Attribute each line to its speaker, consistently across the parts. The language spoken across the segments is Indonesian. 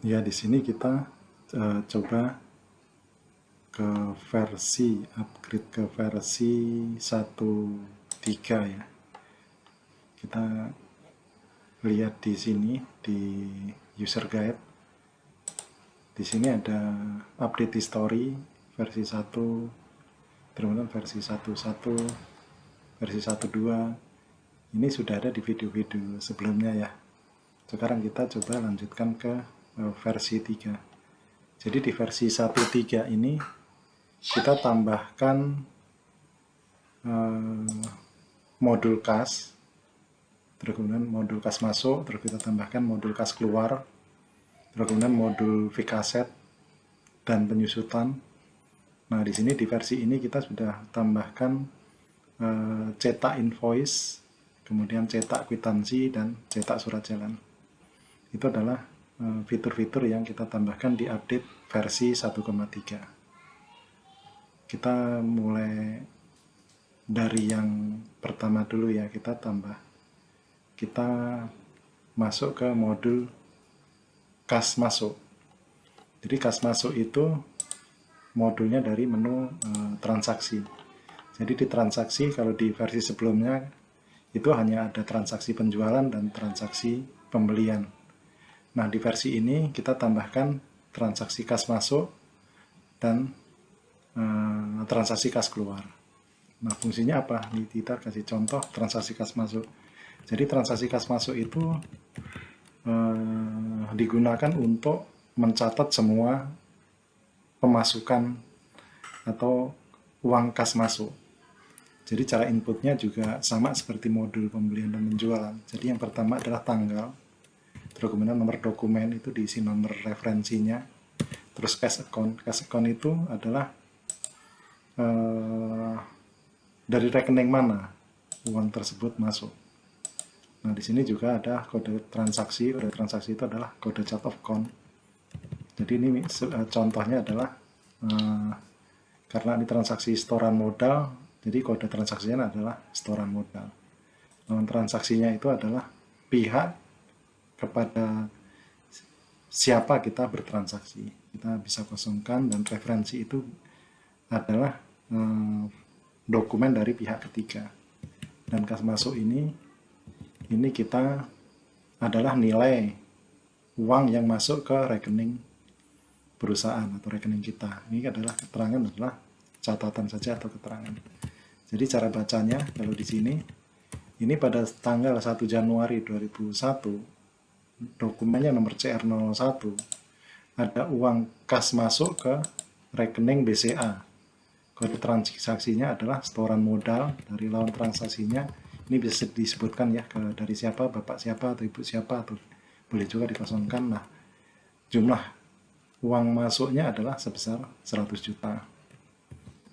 Speaker 1: Ya, di sini kita coba ke upgrade ke versi 1.3 ya. Kita lihat di sini di user guide. Di sini ada update history versi 1, kemudian versi 1.1, versi 1.2. Ini sudah ada di video-video sebelumnya ya. Sekarang kita coba lanjutkan ke versi 3. Jadi di versi 1.3 ini kita tambahkan modul kas, terus kemudian modul kas masuk, terus kita tambahkan modul kas keluar, terus kemudian modul vkaset dan penyusutan. Nah, di sini di versi ini kita sudah tambahkan cetak invoice, kemudian cetak kwitansi dan cetak surat jalan. Itu adalah fitur-fitur yang kita tambahkan di update versi 1.3. Kita mulai dari yang pertama dulu ya, kita masuk ke modul kas masuk. Jadi kas masuk itu modulnya dari menu transaksi. Jadi di transaksi, kalau di versi sebelumnya itu hanya ada transaksi penjualan dan transaksi pembelian. Nah, di versi ini kita tambahkan transaksi kas masuk dan transaksi kas keluar. Nah, fungsinya apa? Ini kita kasih contoh transaksi kas masuk. Jadi transaksi kas masuk itu digunakan untuk mencatat semua pemasukan atau uang kas masuk. Jadi cara inputnya juga sama seperti modul pembelian dan penjualan. Jadi yang pertama adalah tanggal, terus kemudian nomor dokumen itu diisi nomor referensinya, terus cash account. Cash account itu adalah dari rekening mana uang tersebut masuk. Nah, di sini juga ada kode transaksi. Kode transaksi itu adalah kode chart of account. Jadi ini contohnya adalah karena ini transaksi setoran modal, jadi kode transaksinya adalah setoran modal. Lawan transaksinya itu adalah pihak kepada siapa kita bertransaksi. Kita bisa kosongkan, dan referensi itu adalah dokumen dari pihak ketiga. Dan kas masuk ini kita adalah nilai uang yang masuk ke rekening perusahaan atau rekening kita. Ini adalah keterangan, adalah catatan saja atau keterangan. Jadi cara bacanya kalau di sini, ini pada tanggal 1 Januari 2001, dokumennya nomor CR01, ada uang kas masuk ke rekening BCA. Kode transaksinya adalah setoran modal. Dari lawan transaksinya ini bisa disebutkan ya, dari siapa, bapak siapa atau ibu siapa, atau boleh juga dikosongkan. Nah, jumlah uang masuknya adalah sebesar 100 juta.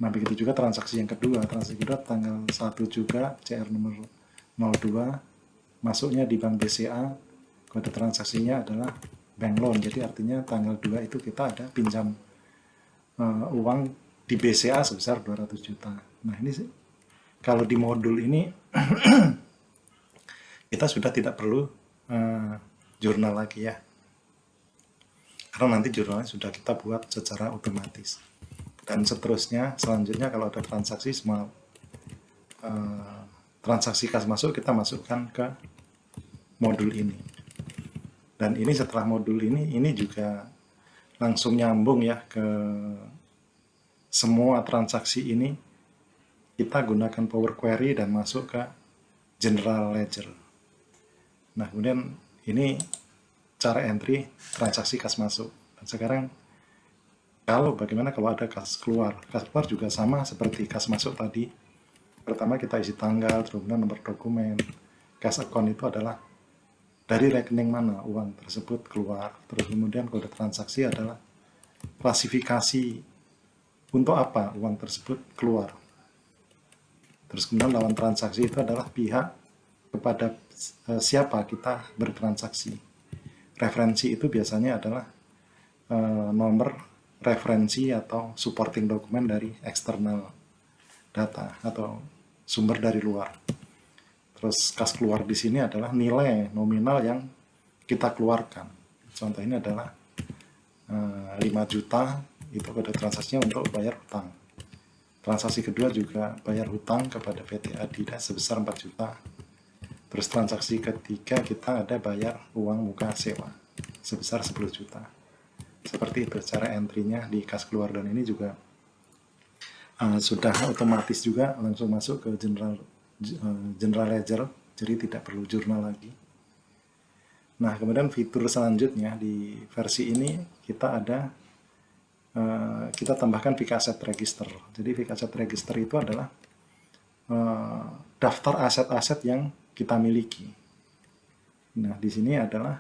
Speaker 1: Nah, begitu juga transaksi yang kedua. Transaksi kedua tanggal 1 juga, CR nomor 02, masuknya di bank BCA, kode transaksinya adalah bank loan. Jadi artinya tanggal 2 itu kita ada pinjam uang di BCA sebesar 200 juta. Nah, ini kalau di modul ini kita sudah tidak perlu jurnal lagi ya. Karena nanti jurnalnya sudah kita buat secara otomatis. Dan seterusnya, selanjutnya kalau ada transaksi, semua transaksi kas masuk kita masukkan ke modul ini. Dan ini setelah modul ini juga langsung nyambung ya ke semua transaksi ini. Kita gunakan Power Query dan masuk ke General Ledger. Nah, kemudian ini cara entry transaksi kas masuk. Dan sekarang bagaimana kalau ada kas keluar? Kas keluar juga sama seperti kas masuk tadi. Pertama kita isi tanggal, terus kemudian nomor dokumen. Kas account itu adalah dari rekening mana uang tersebut keluar. Terus kemudian kode transaksi adalah klasifikasi untuk apa uang tersebut keluar. Terus kemudian lawan transaksi itu adalah pihak kepada siapa kita bertransaksi. Referensi itu biasanya adalah nomor referensi atau supporting dokumen dari eksternal data atau sumber dari luar. Terus kas keluar di sini adalah nilai nominal yang kita keluarkan. Contoh ini adalah 5 juta, itu kode transaksinya untuk bayar hutang. Transaksi kedua juga bayar hutang kepada PT Adidas sebesar 4 juta. Terus transaksi ketiga kita ada bayar uang muka sewa sebesar 10 juta. Seperti itu cara entry-nya di kas keluar, dan ini juga sudah otomatis juga langsung masuk ke general ledger, jadi tidak perlu jurnal lagi. Nah, kemudian fitur selanjutnya di versi ini kita ada kita tambahkan fixed asset register. Jadi fixed asset register itu adalah daftar aset-aset yang kita miliki. Nah, di sini adalah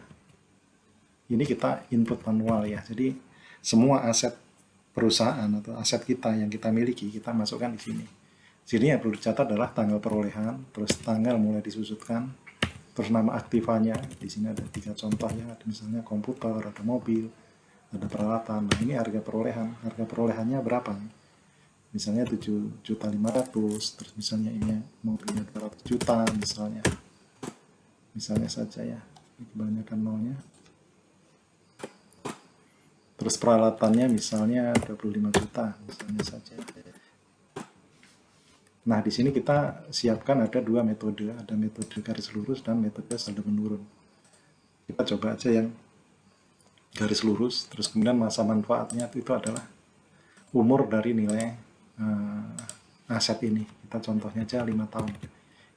Speaker 1: ini kita input manual ya. Jadi semua aset perusahaan atau aset kita yang kita miliki kita masukkan di sini. Sini yang perlu dicatat adalah tanggal perolehan, terus tanggal mulai disusutkan, terus nama aktivanya. Di sini ada 3 contoh ya, ada misalnya komputer, ada mobil, ada peralatan. Nah, ini harga perolehan. Harga perolehannya berapa? Misalnya 7.500.000, terus misalnya ini mobilnya 200 juta misalnya. Misalnya saja ya, kebanyakan nolnya. Terus peralatannya misalnya 25 juta misalnya saja. Nah, di sini kita siapkan ada 2 metode, ada metode garis lurus dan metode saldo menurun. Kita coba aja yang garis lurus, terus kemudian masa manfaatnya itu adalah umur dari nilai aset ini. Kita contohnya aja 5 tahun.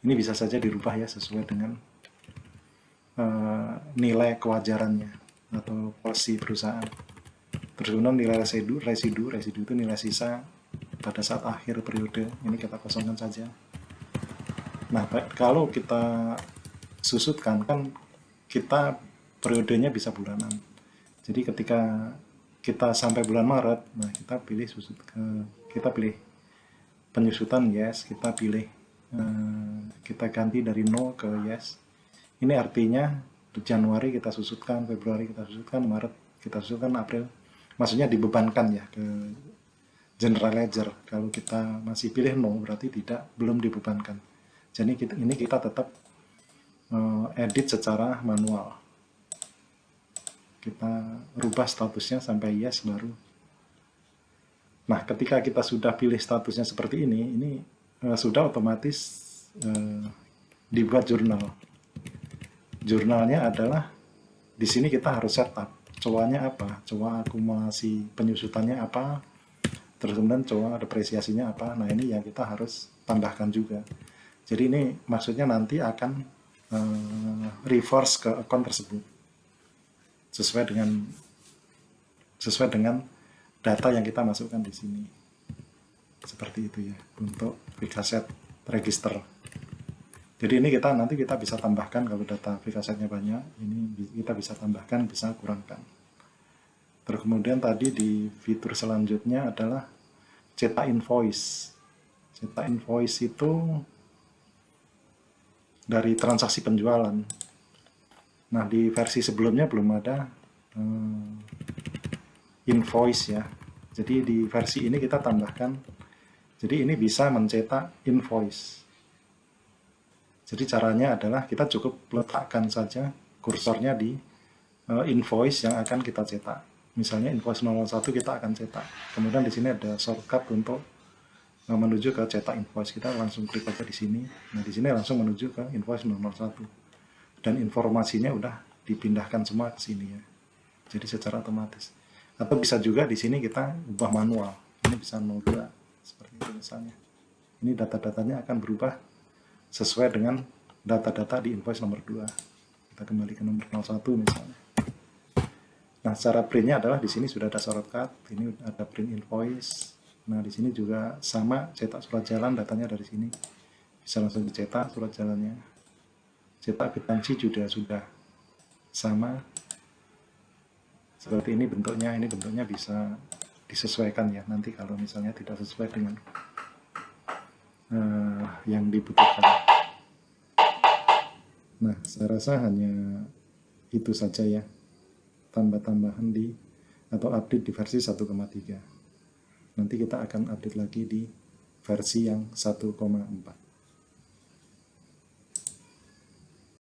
Speaker 1: Ini bisa saja dirubah ya sesuai dengan nilai kewajarannya atau polisi perusahaan. Terus kemudian nilai residu itu nilai sisa pada saat akhir periode, ini kita kosongkan saja. Nah, kalau kita susutkan kan kita periodenya bisa bulanan. Jadi ketika kita sampai bulan Maret, nah kita pilih penyusutan yes, kita pilih kita ganti dari no ke yes. Ini artinya Januari kita susutkan, Februari kita susutkan, Maret kita susutkan, April. Maksudnya dibebankan ya ke general ledger. Kalau kita masih pilih no berarti belum dibebankan. Jadi ini kita tetap edit secara manual. Kita rubah statusnya sampai yes baru. Nah, ketika kita sudah pilih statusnya seperti ini sudah otomatis dibuat jurnal. Jurnalnya adalah di sini kita harus setup coanya apa, coa akumulasi penyusutannya apa, terus kemudian coa depresiasinya apa. Nah, ini yang kita harus tambahkan juga. Jadi ini maksudnya nanti akan reverse ke akun tersebut sesuai dengan data yang kita masukkan di sini. Seperti itu ya untuk fixed asset register. Jadi ini nanti kita bisa tambahkan kalau data fixed assetnya banyak, ini kita bisa tambahkan, bisa kurangkan. Terus kemudian tadi di fitur selanjutnya adalah cetak invoice. Cetak invoice itu dari transaksi penjualan. Nah, di versi sebelumnya belum ada invoice ya. Jadi di versi ini kita tambahkan. Jadi ini bisa mencetak invoice. Jadi caranya adalah kita cukup letakkan saja kursornya di invoice yang akan kita cetak. Misalnya invoice 01 kita akan cetak. Kemudian di sini ada shortcut untuk menuju ke cetak invoice. Kita langsung klik aja di sini. Nah, di sini langsung menuju ke invoice 001. Dan informasinya udah dipindahkan semua ke sini ya. Jadi secara otomatis. Atau bisa juga di sini kita ubah manual. Ini bisa 02 seperti itu misalnya. Ini data-datanya akan berubah sesuai dengan data-data di invoice nomor 2. Kita kembali ke nomor 01 misalnya. Nah, cara printnya adalah di sini sudah ada shortcut. Ini ada print invoice. Nah, di sini juga sama cetak surat jalan, datanya dari sini. Bisa langsung dicetak surat jalannya. Cetak kwitansi juga sudah sama seperti ini bentuknya bisa disesuaikan ya nanti kalau misalnya tidak sesuai dengan yang dibutuhkan. Nah, saya rasa hanya itu saja ya tambah-tambahan atau update di versi 1,3. Nanti kita akan update lagi di versi yang 1,4.